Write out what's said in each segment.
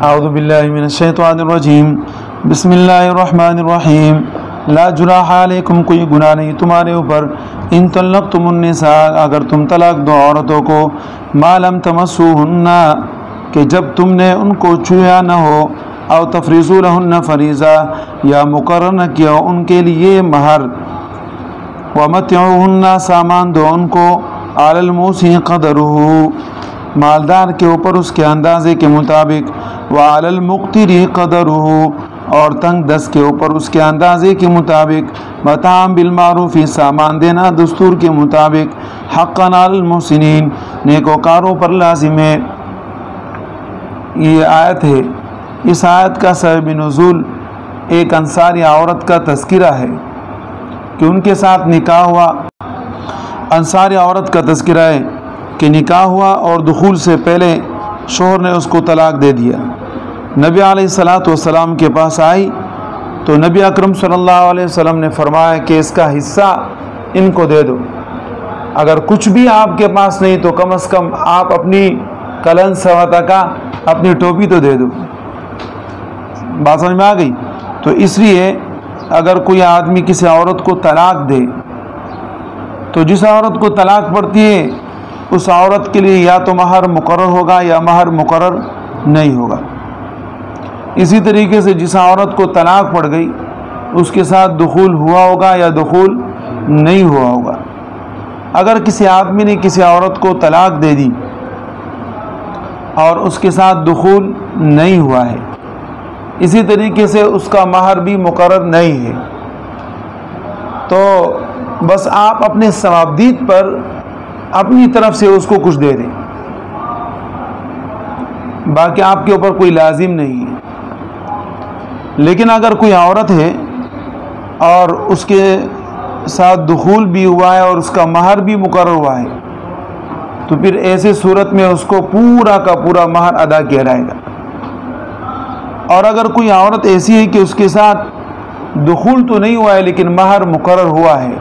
اعوذ باللہ من الشیطان الرجیم بسم اللہ الرحمن الرحیم لا جناح علیکم، کوئی گناہ نہیں تمہارے اوپر، ان طلقتم النساء، اگر تم طلاق دو عورتوں کو، ما لم تمسوہن، کہ جب تم نے ان کو چھویا نہ ہو، او تفریضوا لہن فریضہ، یا مقرر نہ کیا ان کے لیے مہر، ومتعوہن، سامان دو ان کو، علی الموسع قدرہ، مالدار کے اوپر اس کے اندازے کے مطابق، وعلی المقتر قدرہ، اور تنگ دست کے اوپر اس کے اندازے کے مطابق، متاعا بالمعروف، سامان دینا دستور کے مطابق، حقا علی المحسنین، نیکوکاروں پر لازم ہے۔ یہ آیت ہے، اس آیت کا سبب نزول ایک انصاری عورت کا تذکرہ ہے کہ ان کے ساتھ نکاح ہوا، انصاری عورت کا تذکرہ ہے کہ نکاح ہوا اور دخول سے پہلے شوہر نے اس کو طلاق دے دیا۔ نبی علیہ السلام کے پاس آئی تو نبی اکرم صلی اللہ علیہ وسلم نے فرمایا کہ اس کا حصہ ان کو دے دو، اگر کچھ بھی آپ کے پاس نہیں تو کم از کم آپ اپنی کلن سوتا کا اپنی ٹوپی تو دے دو۔ بات سمجھ میں آ گئی؟ تو اس لیے اگر کوئی آدمی کسی عورت کو طلاق دے تو جس عورت کو طلاق پڑتی ہے اس عورت کے لیے یا تو مہر مقرر ہوگا یا مہر مقرر نہیں ہوگا۔ اسی طریقے سے جس عورت کو طلاق پڑ گئی اس کے ساتھ دخول ہوا ہوگا یا دخول نہیں ہوا ہوگا۔ اگر کسی آدمی نے کسی عورت کو طلاق دے دی اور اس کے ساتھ دخول نہیں ہوا ہے، اسی طریقے سے اس کا مہر بھی مقرر نہیں ہے، تو بس آپ اپنے ثوابدید پر اپنی طرف سے اس کو کچھ دے دیں، باقی آپ کے اوپر کوئی لازم نہیں ہے۔ لیکن اگر کوئی عورت ہے اور اس کے ساتھ دخول بھی ہوا ہے اور اس کا مہر بھی مقرر ہوا ہے تو پھر ایسے صورت میں اس کو پورا کا پورا مہر ادا کیا جائے گا۔ اور اگر کوئی عورت ایسی ہے کہ اس کے ساتھ دخول تو نہیں ہوا ہے لیکن مہر مقرر ہوا ہے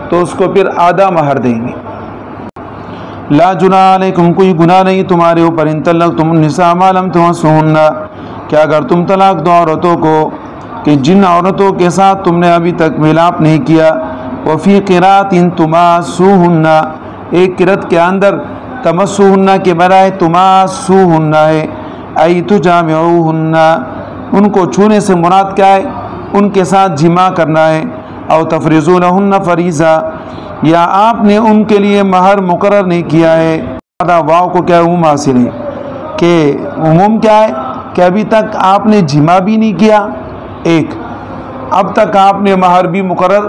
تو اس کو پھر آدھا مہر دیں گے۔ لا جناح علیکم، کوئی گناہ نہیں تمہارے اوپر، ان طلقتم النساء ما لم تمسوہن، کہ اگر تم طلاق دو عورتوں کو کہ جن عورتوں کے ساتھ تم نے ابھی تک ملاپ نہیں کیا، وفی قرات تماسوہن، ایک قرات کے اندر تمسوہن کے برائے تماسوہن ہے، ای تجامعوہن، ان کو چھونے سے مراد کیا ہے؟ ان کے ساتھ جماع کرنا ہے، او تفریضوا لہن فریضہ، یا آپ نے ان کے لیے مہر مقرر نہیں کیا ہے۔ واو کو کیا عموم حاصل ہے کہ عموم کیا ہے کہ ابھی تک آپ نے جماع بھی نہیں کیا، ایک اب تک آپ نے مہر بھی مقرر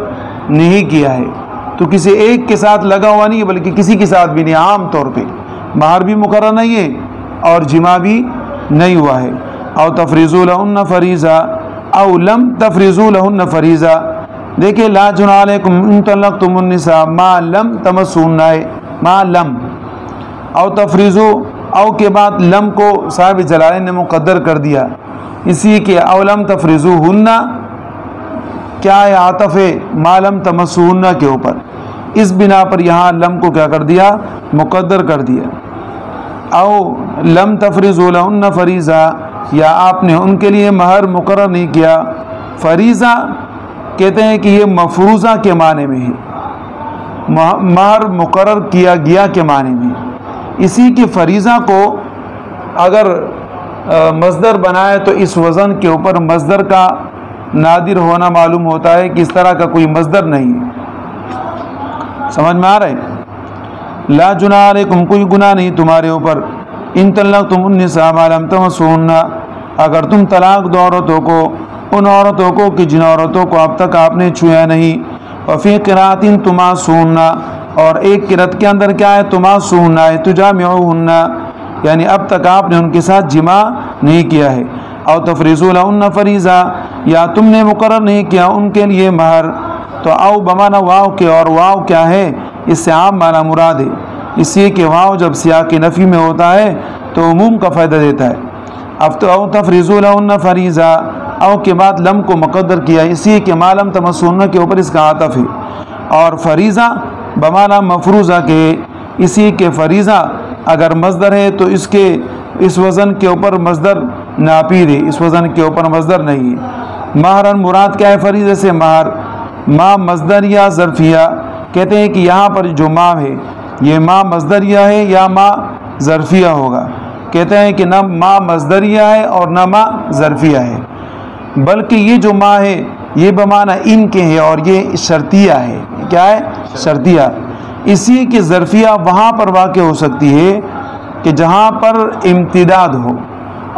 نہیں کیا ہے، تو کسی ایک کے ساتھ لگا ہوا نہیں ہے بلکہ کسی کے ساتھ بھی نہیں، عام طور پہ مہر بھی مقرر نہیں ہے اور جماع بھی نہیں ہوا ہے۔ او تفریضوا لہن فریضہ، او لم تفریضوا لہن فریضہ، دیکھیں لا جناح علیکم ان طلقتم النساء ما لم تمسوہن، ما لم، او تفریضوا، او کے بعد لم کو صاحب جلالین نے مقدر کر دیا، اسی کے او لم تفریضوہن کیا ہے؟ عطف ما لم تمسوہن کے اوپر، اس بنا پر یہاں لم کو کیا کر دیا؟ مقدر کر دیا۔ او لم تفریضوا لہن فریضہ، یا آپ نے ان کے لیے مہر مقرر نہیں کیا۔ فریضہ کہتے ہیں کہ یہ مفروضہ کے معنی میں ہے، مہر مقرر کیا گیا کے معنی میں۔ اسی کے فریضہ کو اگر مصدر بنائے تو اس وزن کے اوپر مصدر کا نادر ہونا معلوم ہوتا ہے کہ اس طرح کا کوئی مصدر نہیں ہے۔ سمجھ میں آ رہا ہے؟ لا جناح علیکم، کوئی گناہ نہیں تمہارے اوپر، ان طلقتم النساء ما لم تمسوہن، اگر تم طلاق دو عورتوں کو، ان عورتوں کو کہ جن عورتوں کو اب تک آپ نے چھویا نہیں، وفی قرات تماسوہن، اور ایک قرات کے اندر کیا ہے؟ تماسوہن ہے، تجامعوہن، یعنی اب تک آپ نے ان کے ساتھ جماع نہیں کیا ہے۔ او تفریضوا لہن فریضہ، یا تم نے مقرر نہیں کیا ان کے لیے مہر، تو او بمعنی واو کے، اور واو کیا ہے؟ اس سے عام معنی مراد ہے، اس لیے کہ واو جب سیاق نفی میں ہوتا ہے تو عموم کا فائدہ دیتا ہے۔ اب تو او تفریضوا لہن فریضہ، او کے بعد لم کو مقدر کیا، اسی کہ ما لم تمسوہن کے اوپر اس کا عطف ہے، اور فریضہ بمعنی مفروضہ کے، اسی کے فریضہ اگر مصدر ہے تو اس کے اس وزن کے اوپر مصدر ناپید ہے، اس وزن کے اوپر مصدر نہیں ہے۔ مہرن مراد کیا ہے فریضے سے؟ مہر۔ ما مصدریہ ظرفیہ، کہتے ہیں کہ یہاں پر جو ما ہے یہ ما مصدریہ ہے یا ما ظرفیہ ہوگا؟ کہتے ہیں کہ نہ ما مصدریہ ہے اور نہ ما ظرفیہ ہے، بلکہ یہ جو ما ہے یہ بمعنی ان کے ہے اور یہ شرطیہ ہے۔ کیا ہے؟ شرطیہ۔ اسی کی ظرفیہ وہاں پر واقع ہو سکتی ہے کہ جہاں پر امتداد ہو،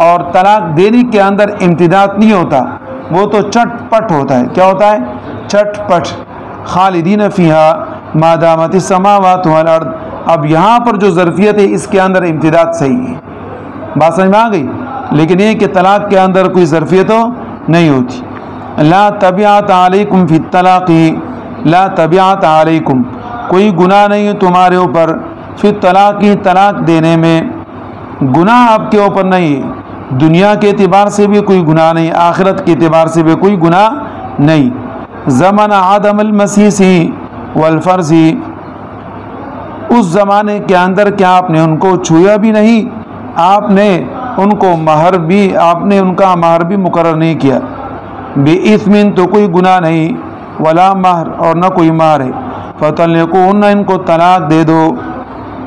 اور طلاق دینے کے اندر امتداد نہیں ہوتا، وہ تو چٹ پٹ ہوتا ہے۔ کیا ہوتا ہے؟ چٹ پٹ۔ خالدین فیہا ما دامت السماوات والارض۔ اب یہاں پر جو ظرفیت ہے اس کے اندر امتداد صحیح ہے، بات سمجھ میں آ گئی؟ لیکن یہ کہ طلاق کے اندر کوئی ظرفیت تو نہیں ہوتی۔ لا تبعات علیکم فی الطلاق، لا تبعات علیکم، کوئی گناہ نہیں ہے تمہارے اوپر، فی الطلاق، طلاق دینے میں گناہ آپ کے اوپر نہیں ہے۔ دنیا کے اعتبار سے بھی کوئی گناہ نہیں، آخرت کے اعتبار سے بھی کوئی گناہ نہیں۔ زمن عدم المسیس والفرض، اس زمانے کے اندر کیا آپ نے ان کو چھویا بھی نہیں، آپ نے ان کو مہر بھی، آپ نے ان کا مہر بھی مقرر نہیں کیا۔ بے اثم، تو کوئی گناہ نہیں، ولا مہر، اور نہ کوئی مہر ہے۔ فطلقوہن، ان کو طلاق دے دو۔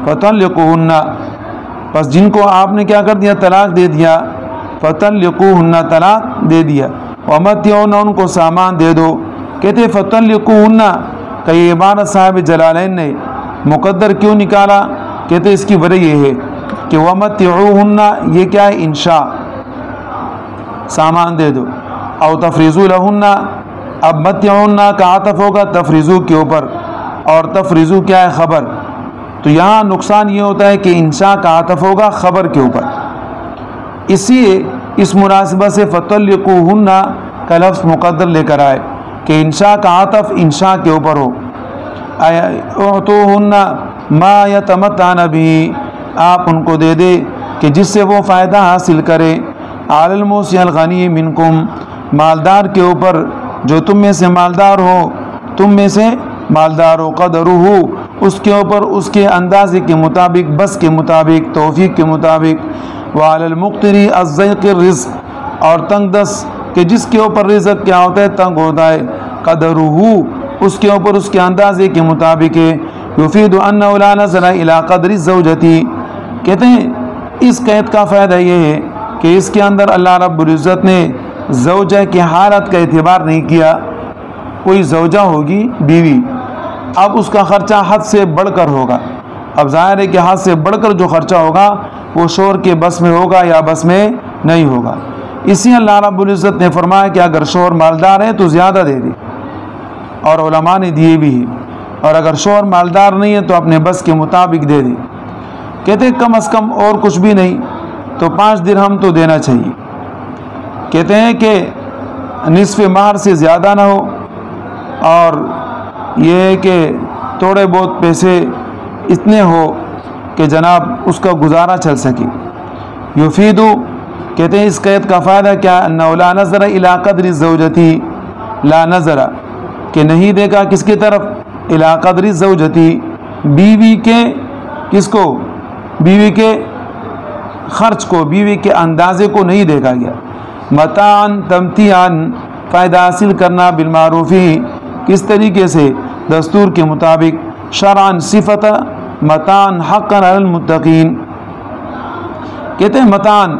فطلقوہن، پس جن کو آپ نے کیا کر دیا؟ طلاق دے دیا۔ فطلقوہن، طلاق دے دیا۔ ومتعوہن، ان کو سامان دے دو۔ کہتے فطلقوہن، کئی عبارت صاحب جلالین نے مقدر کیوں نکالا؟ کہتے اس کی وجہ یہ ہے کہ ومتعوہن، یہ کیا ہے؟ انشاء، سامان دے دو۔ او تفریضوا لہن، اب متعوہن کا عطف ہوگا تفریضوا کے اوپر، اور تفریضوا کیا ہے؟ خبر۔ تو یہاں نقصان یہ ہوتا ہے کہ انشاء کا عطف ہوگا خبر کے اوپر، اسی اس مناسبت سے فطلقوہن کا لفظ مقدر لے کر آئے کہ انشاء کا عطف انشاء کے اوپر ہو۔ اعطوہن ما یتمتعن بہ، آپ ان کو دے دے کہ جس سے وہ فائدہ حاصل کرے۔ علی الموسع الغنی منکم، مالدار کے اوپر جو تم میں سے مالدار ہو، تم میں سے مالدار ہو، قدرہ، اس کے اوپر اس کے اندازے کے مطابق، بس کے مطابق، توفیق کے مطابق۔ وعلی المقتر الضیق الرزق، اور تنگ دست کہ جس کے اوپر رزق کیا ہوتا ہے؟ تنگ ہوتا ہے۔ قدرہ، اس کے اوپر اس کے اندازے کے مطابق ہے۔ یفید انہ لا نظر الی قدر الزوجۃ، کہتے ہیں اس قید کا فائدہ یہ ہے کہ اس کے اندر اللہ رب العزت نے زوجہ کی حالت کا اعتبار نہیں کیا۔ کوئی زوجہ ہوگی بیوی، اب اس کا خرچہ حد سے بڑھ کر ہوگا، اب ظاہر ہے کہ حد سے بڑھ کر جو خرچہ ہوگا وہ شوہر کے بس میں ہوگا یا بس میں نہیں ہوگا۔ اسی اللہ رب العزت نے فرمایا کہ اگر شوہر مالدار ہے تو زیادہ دے دے، اور علماء نے دیے بھی ہے، اور اگر شوہر مالدار نہیں ہے تو اپنے بس کے مطابق دے دے۔ کہتے ہیں کم از کم اور کچھ بھی نہیں تو 5 درہم تو دینا چاہیے۔ کہتے ہیں کہ نصف مہر سے زیادہ نہ ہو، اور یہ ہے کہ تھوڑے بہت پیسے اتنے ہو کہ جناب اس کا گزارا چل سکے۔ یفید، کہتے ہیں اس قید کا فائدہ کیا؟ انہ لا نظر الی قدر الزوجۃ، لا نظر، کہ نہیں دیکھا کس کی طرف؟ الی قدر الزوجۃ، بیوی کے، کس کو؟ بیوی کے خرچ کو، بیوی کے اندازے کو نہیں دیکھا گیا۔ متاعن، تمتیعن، فائدہ حاصل کرنا، بالمعروف، کس طریقے سے؟ دستور کے مطابق۔ شرعن، صفت متاعن حقا علی المتقین، کہتے ہیں متاعن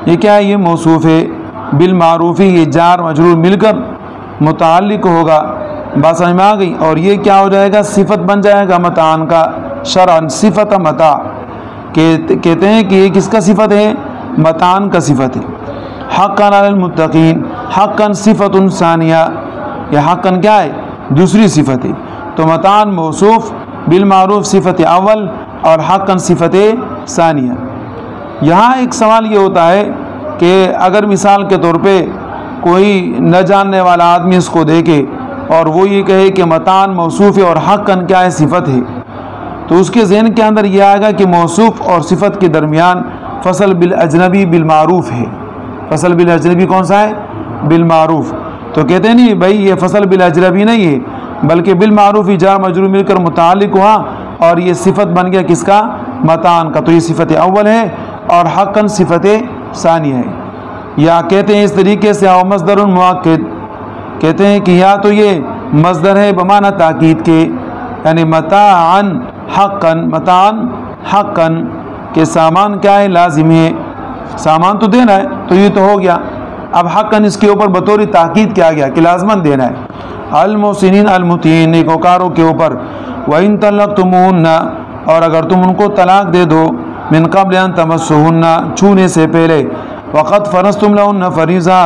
یہ کیا ہے؟ یہ موصوف ہے، بالمعروف یہ جار مجرور مل کر متعلق ہوگا، بات سمجھ میں آ گئی؟ اور یہ کیا ہو جائے گا؟ صفت بن جائے گا متاعن کا، شرعن صفت متاع، کہتے ہیں کہ یہ کس کا صفت ہے؟ متاعن کا صفت ہے۔ حقا علی المتقین، حقا صفت ثانیہ، یہ حقا کیا ہے؟ دوسری صفت ہے۔ تو متاعن موصوف، بالمعروف صفت اول، اور حقا صفت ثانیہ۔ یہاں ایک سوال یہ ہوتا ہے کہ اگر مثال کے طور پہ کوئی نہ جاننے والا آدمی اس کو دیکھے اور وہ یہ کہے کہ متاعن موصوف ہے اور حقا کیا ہے؟ صفت ہے، تو اس کے ذہن کے اندر یہ آئے گا کہ موصوف اور صفت کے درمیان فصل بالاجنبی بالمعروف ہے۔ فصل بالاجنبی کون سا ہے؟ بالمعروف۔ تو کہتے ہیں نہیں بھائی یہ فصل بالاجنبی نہیں ہے، بلکہ بالمعروف جار مجرور مل کر متعلق ہوا، اور یہ صفت بن گیا کس کا؟ متاعن کا، تو یہ صفت اول ہے، اور حقاً صفت ثانیہ ہے. یا کہتے ہیں اس طریقے سے او مصدر مؤکد، کہتے ہیں کہ یا تو یہ مصدر ہے بمعنی تاکید کے، یعنی متاعا حقا، متاعا حقا کہ سامان کیا ہے؟ لازم ہے، سامان تو دینا ہے تو یہ تو ہو گیا. اب حقا اس کے اوپر بطور تاکید کیا گیا کہ لازماً دینا ہے. المحسنین المطیعین، نیکوکاروں کے اوپر. وَإِن طَلَّقْتُمُوهُنَّ، اور اگر تم ان کو طلاق دے دو، من قبل ان تمسوهن، چھونے سے پہلے، وقد فرضتم لهن فریضہ،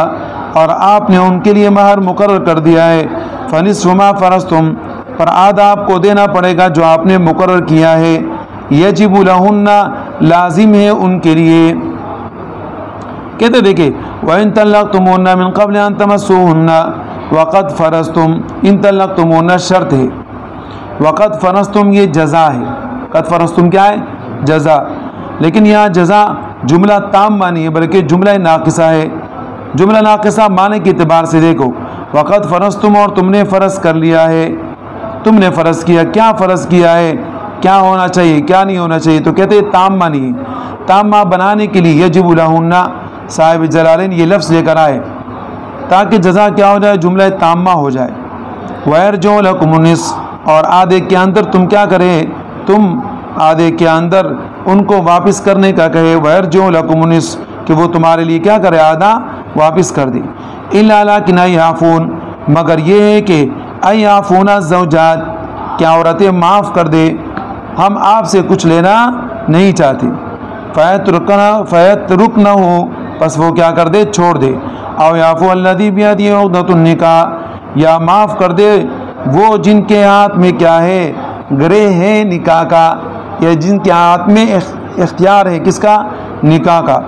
اور آپ نے ان کے لیے مہر مقرر کر دیا ہے، فنصف ما فرضتم، پر آدھا آپ کو دینا پڑے گا جو آپ نے مقرر کیا ہے. یجب لہن، لازم ہے ان کے لیے. کہتے دیکھیں وَإِن طَلَّقْتُمُوهُنَّ مِن قَبْلِ أَن تَمَسُّوهُنَّ وَقَدْ فَرَضْتُمْ، ان طَلَّقْتُمُوهُنَّ شرط ہے، وَقَدْ فَرَضْتُمْ یہ جزا ہے. قد فرضتم کیا ہے؟ جزا. لیکن یہاں جزا جملہ تامہ نہیں ہے بلکہ جملہ ناقصہ ہے. جملہ ناقصہ معنی کے اعتبار سے دیکھو، وَقَدْ فَرَضْتُمْ، اور تم نے فرض کر لیا ہے، تم نے فرض کیا. کیا فرض کیا ہے؟ کیا ہونا چاہیے کیا نہیں ہونا چاہیے؟ تو کہتے ہیں تامہ نہیں ہے. تامہ بنانے کے لیے یجب لہن، صاحب جلالین یہ لفظ لے کر آئے تاکہ جزا کیا ہو جائے؟ جملہ تامہ ہو جائے. وَيَرْجِعُ لَكُمُ النِّصْفُ، اور آدھے کے اندر تم کیا کرے؟ تم آدھے کے اندر ان کو واپس کرنے کا کہے. وَيَرْجِعُ لَكُمُ النِّصْفُ، کہ وہ تمہارے لیے کیا کرے؟ آدھا واپس کر دے. إِلَّا لَكِنْ أَن يَعْفُونَ، مگر یہ ہے کہ أَن يَعْفُونَ الزَّوْجَاتِ، کیا عورتیں معاف کر دے، ہم آپ سے کچھ لینا نہیں چاہتے. فَيَتْرُكْنَهُ، پس وہ کیا کر دے؟ چھوڑ دے. أَوْ يَعْفُوَ الَّذِي بِيَدِهِ عُقْدَةُ النِّكَاحِ، یا معاف کر دے وہ جن کے ہاتھ میں کیا ہے؟ گرے ہے نکاح کا، یا جن کے ہاتھ میں اختیار ہے کس کا؟ نکاح کا.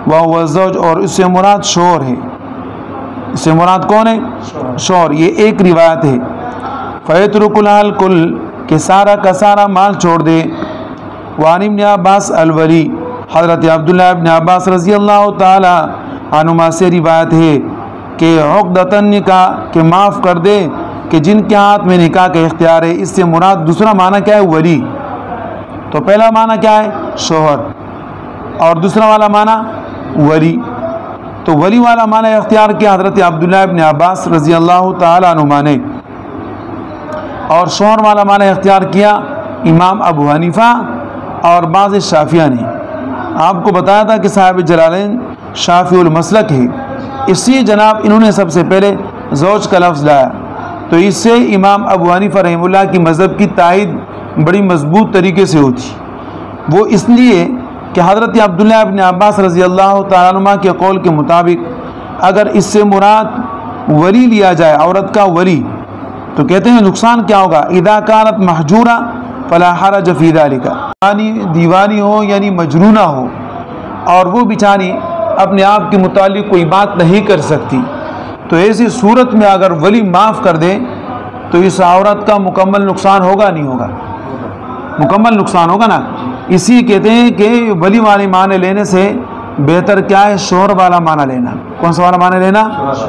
وَهُوَ الزَّوْجُ، اور اس سے مراد شوہر ہے. اس سے مراد کون ہے؟ شوہر. یہ ایک روایت ہے. فَيَتْرُكُ لَهَا الْكُلَّ، کہ سارا کا سارا مال چھوڑ دے. وعن ابن عباس الولی، حضرت عبداللہ ابن عباس رضی اللہ تعالی عنہما سے روایت ہے کہ عقدۃ النکاح، کہ معاف کر دے کہ جن کے ہاتھ میں نکاح کا اختیار ہے. اس سے مراد دوسرا معنی کیا ہے؟ ولی. تو پہلا معنی کیا ہے؟ شوہر، اور دوسرا والا معنی ولی. تو ولی والا معنی اختیار کیا حضرت عبداللہ ابن عباس رضی اللہ تعالی عنہما نے، اور شوہر والا معنی اختیار کیا امام ابو حنیفہ اور بعض شافعیہ نے. آپ کو بتایا تھا کہ صاحب جلالین شافعی المسلک ہے، اس لیے جناب انہوں نے سب سے پہلے زوج کا لفظ لایا. تو اس سے امام ابو حنیفہ رحمہ اللہ کی مذہب کی تائید بڑی مضبوط طریقے سے ہوتی. وہ اس لیے کہ حضرت عبداللہ ابن عباس رضی اللہ تعالیٰ عنہ کے قول کے مطابق اگر اس سے مراد ولی لیا جائے، عورت کا ولی، تو کہتے ہیں نقصان کیا ہوگا؟ اذا کانت محجورہ فلا حرج فی ذلک، دیوانی ہو یعنی مجنونہ ہو، اور وہ بیچاری اپنے آپ کے متعلق کوئی بات نہیں کر سکتی، تو ایسی صورت میں اگر ولی معاف کر دے تو اس عورت کا مکمل نقصان ہوگا نہیں ہوگا؟ مکمل نقصان ہوگا نا. اسی کہتے ہیں کہ ولی والے معنی لینے سے بہتر کیا ہے؟ شوہر والا معنی لینا. کون سا والا معنی لینا؟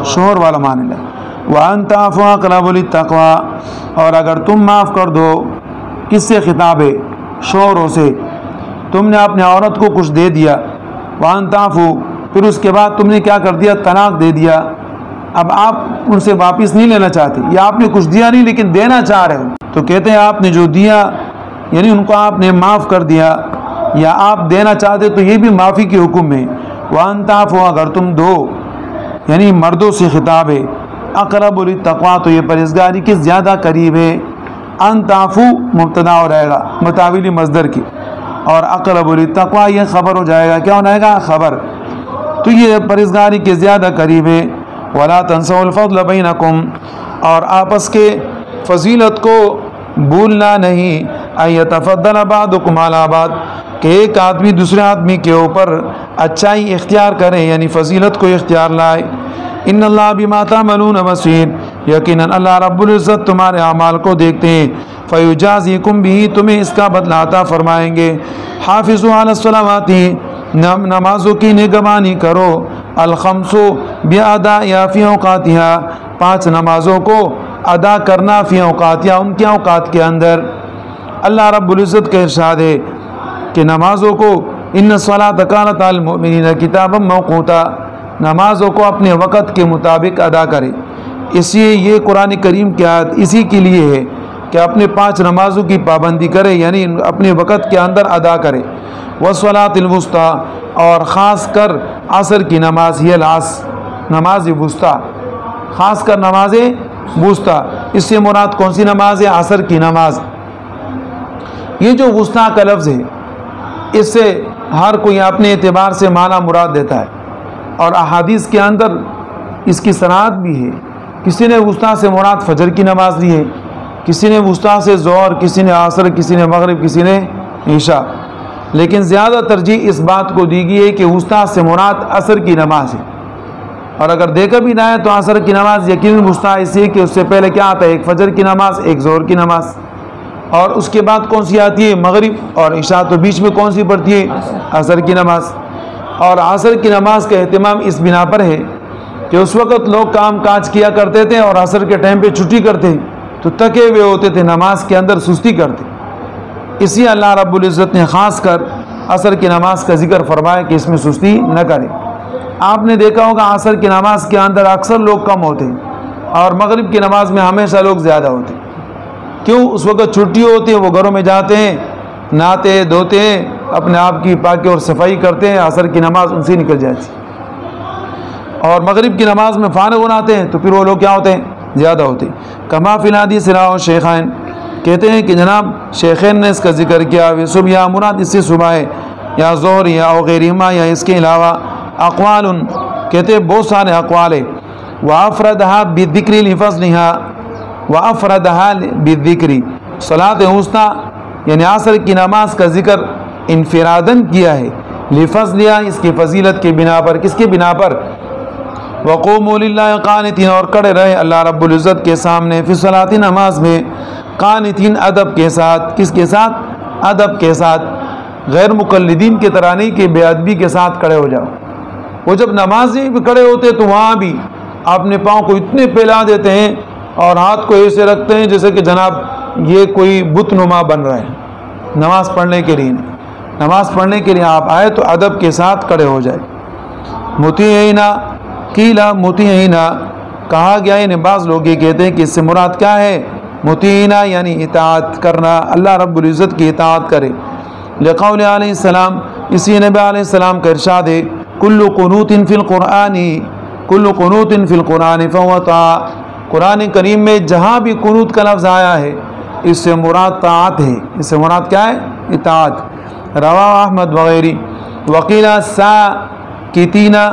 شوہر والا معنی لینا. وَأَن تَعْفُوا أَقْرَبُ لِلتَّقْوَىٰ، اور اگر تم معاف کر دو، کس سے خطاب ہے؟ شوہروں سے. تم نے اپنے عورت کو کچھ دے دیا، وَأَن تَعْفُوا، پھر اس کے بعد تم نے کیا کر دیا؟ طلاق دے دیا. اب آپ ان سے واپس نہیں لینا چاہتے، یا آپ نے کچھ دیا نہیں لیکن دینا چاہ رہے ہو، تو کہتے ہیں آپ نے جو دیا یعنی ان کو آپ نے معاف کر دیا، یا آپ دینا چاہتے تو یہ بھی معافی کے حکم ہے. وَأَن تَعْفُوا، اگر تم دو، یعنی مردوں سے خطاب ہے. اقرب للتقویٰ، تو یہ پرہیزگاری کے زیادہ قریب ہے. ان تعفو مبتدا ہو جائے گا متاولی مصدر کی، اور اقرب للتقویٰ یہ خبر ہو جائے گا. کیا ہو جائے گا؟ خبر. تو یہ پرہیزگاری کے زیادہ قریب ہے. وَلَا تَنْسَوْا الْفَضْلَ بَيْنَكُمْ، اور آپس کے فضیلت کو بھولنا نہیں. أَن يَتَفَضَّلَ بَعْضُكُمْ عَلَىٰ بَعْضٍ، کہ ایک آدمی دوسرے آدمی کے اوپر اچھائی اختیار کرے، یعنی فضیلت کو اختیار لائے. ان اللہ بما تعملون بصیر، یقیناً اللہ رب العزت تمہارے اعمال کو دیکھتے ہیں. فیجازیکم بھی، تمہیں اس کا بدلہ عطا فرمائیں گے. حافظوا علی الصلوات، نمازوں کی نگہبانی کرو. الخمس باداء فی اوقاتہا، 5 نمازوں کو ادا کرنا فی اوقاتہا، ان کے اوقات کے اندر. اللہ رب العزت کا ارشاد ہے کہ نمازوں کو ان الصلاۃ کانت علی المؤمنین کتابا موقوتا، نمازوں کو اپنے وقت کے مطابق ادا کرے۔ اس لیے یہ قرآن کریم کی آیت اسی کے لیے ہے کہ اپنے 5 نمازوں کی پابندی کرے، یعنی اپنے وقت کے اندر ادا کرے۔ والصلاۃ الوسطیٰ، اور خاص کر عصر کی نماز، یہ نماز وسطیٰ، خاص کر نماز وسطیٰ، اس سے مراد کون سی نماز ہے؟ عصر کی نماز۔ یہ جو وسطیٰ کا لفظ ہے، اس سے ہر کوئی اپنے اعتبار سے معنی مراد دیتا ہے، اور احادیث کے اندر اس کی صراحت بھی ہے۔ کسی نے وسطیٰ سے مراد فجر کی نماز لی ہے، کسی نے وسطیٰ سے ظہر، کسی نے عصر، کسی نے مغرب، کسی نے عشاء، لیکن زیادہ ترجیح اس بات کو دی گئی ہے کہ وسطیٰ سے مراد عصر کی نماز ہے۔ اور اگر دیکھا بھی نہ ہے تو عصر کی نماز یقیناً وسطیٰ اس لیے کہ اس سے پہلے کیا آتا ہے؟ ایک فجر کی نماز، ایک ظہر کی نماز، اور اس کے بعد کون سی آتی ہے؟ مغرب اور عشاء، تو بیچ میں کون سی پڑتی ہے؟ عصر کی نماز۔ اور عصر کی نماز کا اہتمام اس بنا پر ہے کہ اس وقت لوگ کام کاج کیا کرتے تھے اور عصر کے ٹائم پہ چھٹی کرتے تو تھکے ہوئے ہوتے تھے، نماز کے اندر سستی کرتے، اسی اللہ رب العزت نے خاص کر عصر کی نماز کا ذکر فرمایا کہ اس میں سستی نہ کرے۔ آپ نے دیکھا ہوگا عصر کی نماز کے اندر اکثر لوگ کم ہوتے ہیں، اور مغرب کی نماز میں ہمیشہ لوگ زیادہ ہوتے ہیں۔ کیوں؟ اس وقت چھٹی ہوتی ہے، وہ گھروں میں جاتے ہیں، نہاتے ہیں، دھوتے ہیں، اپنے آپ کی پاکی اور صفائی کرتے ہیں، عصر کی نماز ان سے نکل جاتی ہے۔ اور مغرب کی نماز میں فارغ ہوتے ہیں تو پھر وہ لوگ کیا ہوتے ہیں؟ زیادہ ہوتے ہیں۔ کما فی الحدیث رواه الشیخین، کہتے ہیں کہ جناب شیخین نے اس کا ذکر کیا، صبح یا مراد اس سے صبح ہے، یا ظہر یا غیرہما، یا اس کے علاوہ اقوال، کہتے ہیں بہت سارے اقوال ہیں۔ وافردها بالذکر لفضلها، وافردها بالذکر، صلاۃ وسطیٰ یعنی عصر کی نماز کا ذکر انفراداً کیا ہے، لفضلها اس کی فضیلت کے بنا پر۔ کس کے بنا پر؟ وقوموا للہ قانتین، اور کھڑے رہے اللہ رب العزت کے سامنے، فی الصلاۃ نماز میں، قانتین ادب کے ساتھ۔ کس کے ساتھ؟ ادب کے ساتھ، غیر مقلدین کی طرح نہیں کہ بے ادبی کے ساتھ کھڑے ہو جاؤ۔ وہ جب نمازی بھی کھڑے ہوتے تو وہاں بھی اپنے پاؤں کو اتنے پھیلا دیتے ہیں اور ہاتھ کو ایسے رکھتے ہیں جیسے کہ جناب یہ کوئی بت نما بن رہا ہے۔ نماز پڑھنے کے لیے نہیں، نماز پڑھنے کے لیے آپ آئے تو ادب کے ساتھ کھڑے ہو جائے۔ مطیعینا قیلا، مطیعینا کہا گیا، یعنی بعض لوگ یہ کہتے ہیں کہ اس سے مراد کیا ہے؟ مطیعینا یعنی اطاعت کرنا، اللہ رب العزت کی اطاعت کرے۔ لقول علیہ السلام، اسی نبی علیہ السلام کا ارشاد ہے، کل قنوت فی القرآن، کل قنوت فی القرآن فہو طاعہ، قرآن کریم میں جہاں بھی قنوت کا لفظ آیا ہے اس سے مراد طاعت ہے، اس سے مراد کیا ہے؟ اطاعت۔ رواہ احمد وغیرہ۔ وقیلا ساکتینا،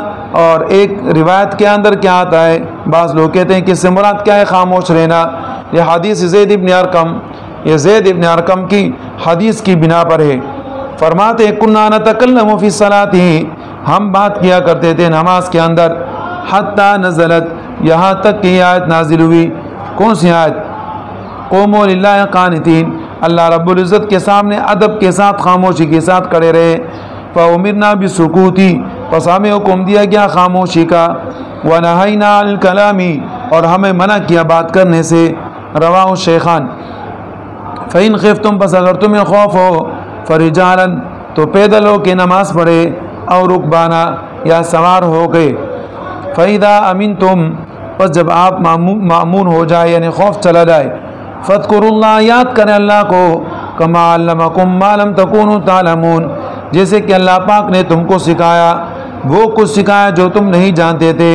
اور ایک روایت کے اندر کیا آتا ہے، بعض لوگ کہتے ہیں کہ اس سے مراد کیا ہے؟ خاموش رہنا۔ یہ حدیث زید ابن ارقم، یہ زید ابن ارقم کی حدیث کی بنا پر ہے۔ فرماتے ہیں کنا نتکلم فی الصلاۃ، ہم بات کیا کرتے تھے نماز کے اندر، حتی نزلت، یہاں تک کہ یہ آیت نازل ہوئی۔ کون سی آیت؟ قوموا للہ قانتین، اللہ رب العزت کے سامنے ادب کے ساتھ، خاموشی کے ساتھ کھڑے رہے۔ فَأُمِرْنَا بِالسُّكُوتِ، پس ہمیں حکم دیا گیا خاموشی کا۔ وَنَهَيْنَا عَنِ الْكَلَامِ، اور ہمیں منع کیا بات کرنے سے۔ رواہ الشیخان۔ فَإِنْ خِفْتُمْ، پس اگر تمہیں خوف ہو، فَرِجَالًا، تو پیدل ہو کے نماز پڑھے، اور رکبانا، یا سوار ہو گئے۔ فَإِذَا أَمِنْتُمْ، پس جب آپ مامون ہو جائے یعنی خوف چلا جائے، فَاذْكُرُوا اللَّهَ، یاد کریں اللہ کو، كَمَا عَلَّمَكُمْ مَا لَمْ تَكُونُوا تَعْلَمُونَ، جیسے کہ اللہ پاک نے تم کو سکھایا وہ کچھ سکھایا جو تم نہیں جانتے تھے۔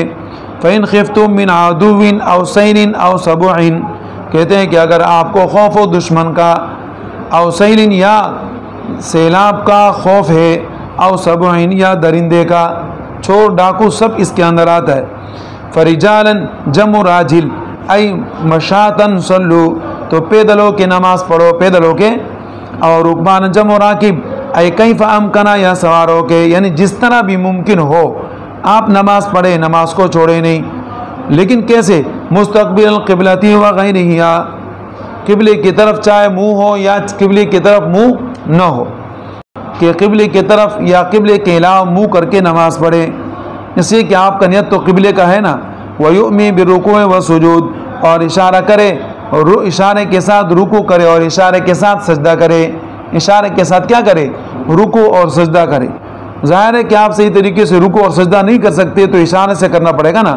فَإِنْ خِفْتُمْ مِنْ عَدُوٍ أَوْ سَيْلٍ أَوْ سَبُعٍ، کہتے ہیں کہ اگر آپ کو خوف ہو دشمن کا، أَوْ سَيْلٍ، یا سیلاب کا خوف ہے، أَوْ سَبُعٍ، یا درندے کا، چور ڈاکو سب اس کے اندر آتا ہے۔ فَرِجَالًا جمع راجل، ای مشاطن صلو، تو پیدلوں کے نماز پڑھو، پیدلوں کے، اور رکبان جمع راکب، ای کیف امکنا، یا سواروں کے، یعنی جس طرح بھی ممکن ہو آپ نماز پڑھیں، نماز کو چھوڑے نہیں، لیکن کیسے؟ مستقبل القبلتی وغیرہ، قبلے کی طرف چاہے منہ ہو یا قبلے کی طرف منہ نہ ہو، کہ قبلے کی طرف یا قبلے کے علاوہ منہ کر کے نماز پڑھیں، اس لیے کہ آپ کا نیت تو قبلے کا ہے نا۔ وَيُؤْمِي بِالرُّكُوعِ وَالسُّجُودِ، اور اشارہ کرے، اور اشارے کے ساتھ رکوع کرے، اور اشارے کے ساتھ سجدہ کرے، اشارے کے ساتھ کیا کرے؟ رکو اور سجدہ کرے. ظاہر ہے کہ آپ صحیح طریقے سے رکو اور سجدہ نہیں کر سکتے تو اشارے سے کرنا پڑے گا نا.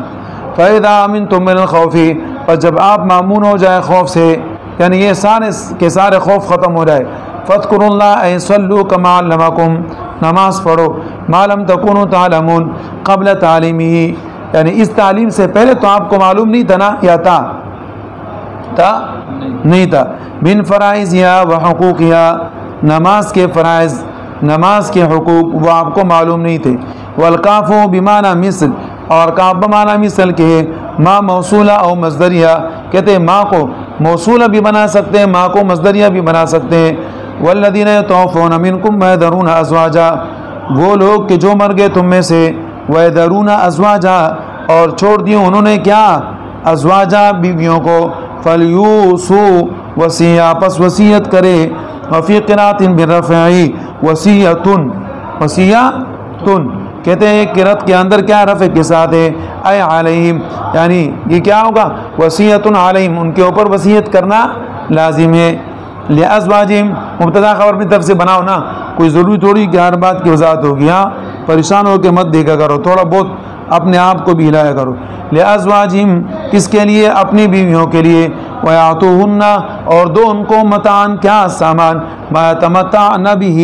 فَإِذَا أَمِنْتُم مِّنَ الْخَوْفِ، اور جب آپ مامون ہو جائے خوف سے، یعنی یہ سارے کے سارے خوف ختم ہو جائے. فَاذْكُرُوا اللَّهَ أَيْ صَلُّوا كَمَا عَلَّمَكُمْ، نماز پڑھو مَا لَمْ تَكُونُوا تَعْلَمُونَ قبل تعلیمہ، یعنی اس تعلیم سے پہلے تو آپ کو معلوم نہیں تھا نا، یا تھا نہیں تھا. من فرائضها وحقوقها، نماز کے فرائض، نماز کے حقوق وہ آپ کو معلوم نہیں تھے. والکاف بمعنی مثل، اور کاف بمعنی مثل کے ما موصولہ او مصدریہ، کہتے ہیں ماں کو موصولہ بھی بنا سکتے ہیں، ماں کو مصدریہ بھی بنا سکتے ہیں. والذین یتوفون منکم ویذرون ازواجا، وہ لوگ کہ جو مر گئے تم میں سے، ویذرون ازواجا، اور چھوڑ دیے انہوں نے کیا، ازواجا بیویوں کو. فلیوصوا وصیہ، پس وصیت کرے. وفی قرات بالرفع وصیۃن، وصیۃن کہتے ہیں قرات کے اندر کیا رفع کے ساتھ ہے، اے علیہم، یعنی یہ کیا ہوگا، وصیۃن علیہم، ان کے اوپر وصیت کرنا لازم ہے. لازواجہم، مبتدا خبر اپنی طرف سے بناؤ نا، کوئی ضروری تھوڑی کہ ہر بات کی وضاحت ہوگی. ہاں پریشان ہو کے مت دیکھا کرو، تھوڑا بہت اپنے آپ کو بھی ہلایا کرو. لازواجہم، کس کے لیے، اپنی بیویوں کے لیے. ویعطوہن، اور دو ان کو متاعن، کیا سامان، ما یتمتعن بہ،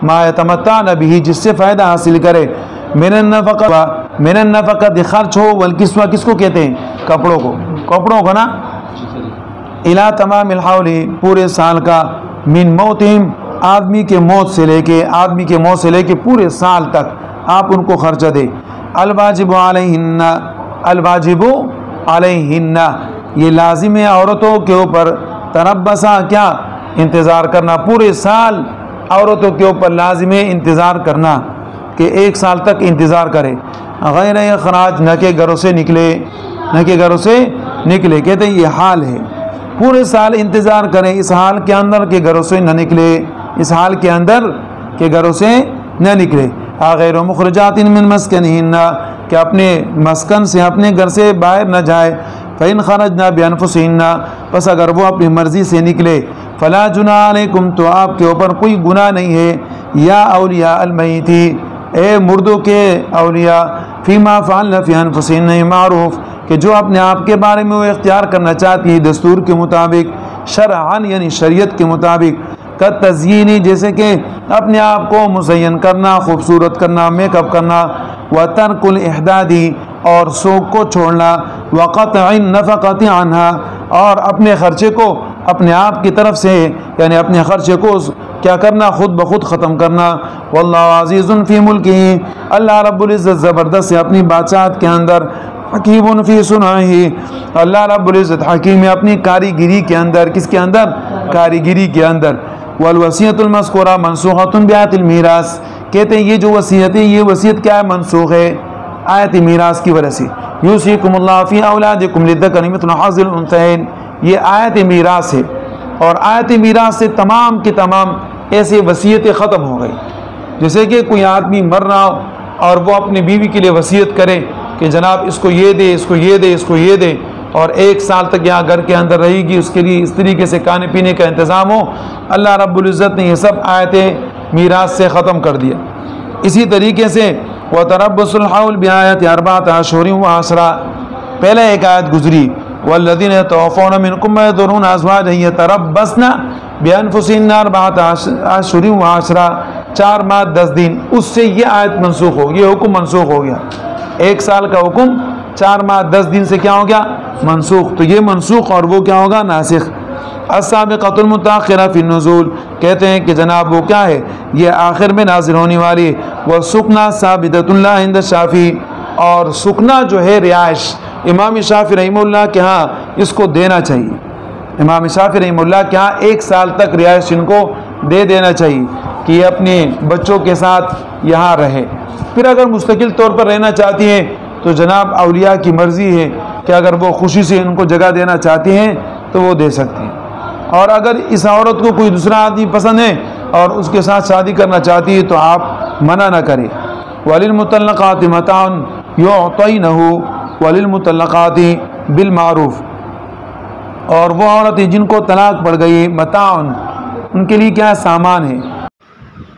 ما یتمتعن بہ، جس سے فائدہ حاصل کرے. من النفقہ، من النفقہ خرچ ہو. والکسوہ کس کو کہتے ہیں، کپڑوں کو، کپڑوں کو نا. الی تمام الحول، پورے سال کا. من موتہم، آدمی کے موت سے لے کے، آدمی کے موت سے لے کے پورے سال تک آپ ان کو خرچہ دے. الواجب علیہن، الواجب علیہن، یہ لازم ہے عورتوں کے اوپر. تربصا، کیا، انتظار کرنا، پورے سال عورتوں کے اوپر لازم ہے انتظار کرنا، کہ ایک سال تک انتظار کرے. غیر اخراج، نہ کہ گھروں سے نکلے، نہ کہ گھروں سے نکلے. کہتے ہیں یہ حال ہے، پورے سال انتظار کریں اس حال کے اندر کہ گھروں سے نہ نکلے، اس حال کے اندر کہ گھروں سے نہ نکلے. غیر مخرجات من مسکنہن، کہ اپنے مسکن سے، اپنے گھر سے باہر نہ جائے. فإن خرجنا بأنفسہن، پس اگر وہ اپنی مرضی سے نکلے. فلا جناح علیکم، تو آپ کے اوپر کوئی گناہ نہیں ہے. یا اولیاء المیت، اے مردوں کے اولیاء. فیما فعلن فی انفسہن معروف، کہ جو اپنے آپ کے بارے میں وہ اختیار کرنا چاہتی ہے دستور کے مطابق، شرعاً یعنی شریعت کے مطابق. کا تزیینی، جیسے کہ اپنے آپ کو مزین کرنا، خوبصورت کرنا، میک اپ کرنا. وترک الاحدادی، اور سوگ کو چھوڑنا. وقطع النفقۃ عنہا، اور اپنے خرچے کو اپنے آپ کی طرف سے، یعنی اپنے خرچے کو کیا کرنا، خود بخود ختم کرنا. واللہ عزیز فی ملکہ، اللہ رب العزت زبردست ہے اپنی بادشاہت کے اندر. حکیم فی صنعہ، اللہ رب العزت حکیم ہے اپنی کاریگری کے اندر. کس کے اندر، کاریگری کے اندر. والوصیۃ المذکورہ منسوخۃ بآیۃ المیراث، کہتے ہیں یہ جو وصیت ہے، یہ وصیت کیا ہے، منسوخ ہے آیت میراث کی وجہ سے. یوصیکم اللہ فی اولادکم للذکر مثل حظ الانثیین، یہ آیت میراث ہے. اور آیت میراث سے تمام کے تمام ایسے وصیتیں ختم ہو گئی. جیسے کہ کوئی آدمی مر رہا ہو اور وہ اپنی بیوی کے لیے وصیت کرے کہ جناب اس کو یہ دے، اس کو یہ دے، اس کو یہ دے، اور ایک سال تک یہاں گھر کے اندر رہے گی، اس کے لیے اس طریقے سے کھانے پینے کا انتظام ہو. اللہ رب العزت نے یہ سب آیتیں میراث سے ختم کر دیا. اسی طریقے سے وَتَرَبُّصُ الْحَوْلِ بِآیَاتِ أَرْبَعَةَ أَشْهُرٍ وَعَشْرًا، پہلے ایک آیت گزری، وَالَّذِينَ يَتَوَفَّوْنَ مِنْكُمْ وَيَذَرُونَ أَزْوَاجًا يَتَرَبَّصْنَ بِأَنفُسِهِنَّ أَرْبَعَةَ أَشْهُرٍ وَعَشْرًا، 4 ماہ 10 دن. اس سے یہ آیت منسوخ ہو، یہ حکم منسوخ ہو گیا. ایک سال کا حکم 4 ماہ 10 دن سے کیا ہو گیا، منسوخ. تو یہ منسوخ اور وہ کیا ہوگا، ناسخ. السابقۃ المتأخرہ فی النزول، کہتے ہیں کہ جناب وہ کیا ہے، یہ آخر میں نازل ہونے والی. والسکنا ثابتۃ اللہ عند الشافعی، اور سکنا جو ہے رہائش، امام شافعی رحمہ اللہ کے ہاں اس کو دینا چاہیے. امام شافعی رحمہ اللہ کے ہاں 1 سال تک رہائش ان کو دے دینا چاہیے کہ یہ اپنے بچوں کے ساتھ یہاں رہے. پھر اگر مستقل طور پر رہنا چاہتی ہیں تو جناب اولیاء کی مرضی ہے کہ اگر وہ خوشی سے ان کو جگہ دینا چاہتی ہیں تو وہ دے سکتی ہیں. اور اگر اس عورت کو کوئی دوسرا آدمی پسند ہے اور اس کے ساتھ شادی کرنا چاہتی ہے تو آپ منع نہ کریں. وَلِلْمُطَلَّقَاتِ مَتَاعٌ يُعْطَيْنَهُ وَلِلْمُطَلَّقَاتِ بِالْمَعْرُوفِ، اور وہ عورتیں جن کو طلاق پڑ گئی، متاع، ان کے لیے کیا سامان ہے.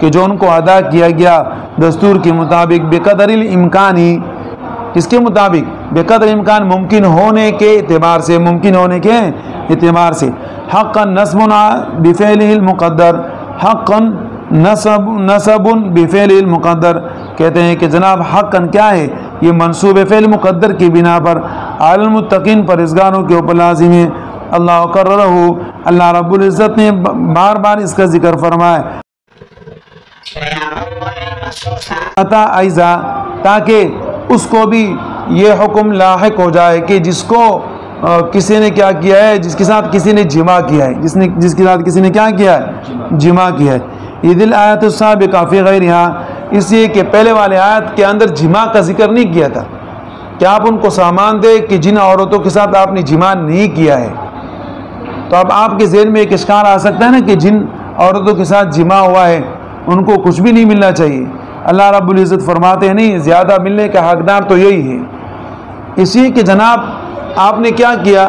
کہ جو ان کو ادا کیا گیا دستور کے مطابق بقدر الامکانی اس کے مطابق بقدر امکان ممکن ہونے کے اعتبار سے حقا نصب بفعل المقدر حقا نصب بفعل المقدر کہتے ہیں کہ جناب حقا کیا ہے یہ منصوب فعل مقدر کی بنا پر علی المتقین پرہیزگاروں کے اوپر لازم ہے اللہ کررہ اللہ رب العزت نے بار بار اس کا ذکر فرمایا تاکہ اس کو بھی یہ حکم لاحق ہو جائے کہ جس کو کسی نے کیا کیا ہے جس کے ساتھ کسی نے جمع کیا ہے جس کے ساتھ کسی نے کیا کیا ہے جمع کیا ہے عید الآیت السابقہ فی غیرہا اس لیے کہ پہلے والے آیت کے اندر جمع کا ذکر نہیں کیا تھا کہ آپ ان کو سامان دے کہ جن عورتوں کے ساتھ آپ نے جمع نہیں کیا ہے تو اب آپ کے ذہن میں ایک اشکال آ سکتا ہے نا کہ جن عورتوں کے ساتھ جمع ہوا ہے ان کو کچھ بھی نہیں ملنا چاہیے اللہ رب العزت فرماتے ہیں نہیں زیادہ ملنے کا حقدار تو یہی ہے اسی کہ جناب آپ نے کیا کیا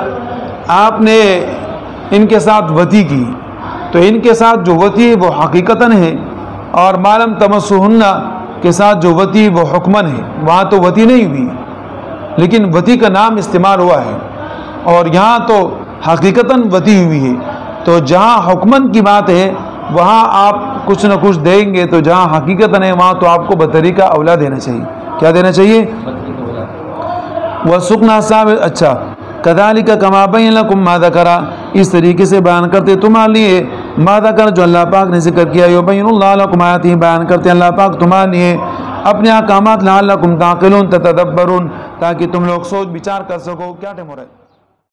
آپ نے ان کے ساتھ وطی کی تو ان کے ساتھ جو وطی ہے وہ حقیقتاً ہے اور معلوم تمسہن کے ساتھ جو وطی وہ حکمن ہے وہاں تو وطی نہیں ہوئی لیکن وطی کا نام استعمال ہوا ہے اور یہاں تو حقیقتاً وطی ہوئی ہے تو جہاں حکمن کی بات ہے وہاں آپ کچھ نہ کچھ دیں گے تو جہاں حقیقتاً ہے وہاں تو آپ کو بطریقہ اولا دینا چاہیے کیا دینا چاہیے وَسُقْنَا ثابت اچھا كَذَلِكَ كَمَا بَيَّنَ لَكُمْ مَا ذَكَرَ اس طریقے سے بیان کرتے تمہارے لیے ما ذکر جو اللہ پاک نے ذکر کیا یبین اللہ لکم آیاتہ بیان کرتے اللہ پاک تمہارے لیے اپنے احکامات لعلکم تعقلون تتدبرون تاکہ تم لوگ سوچ بچار کر سکو کیا ٹائم ہو رہا ہے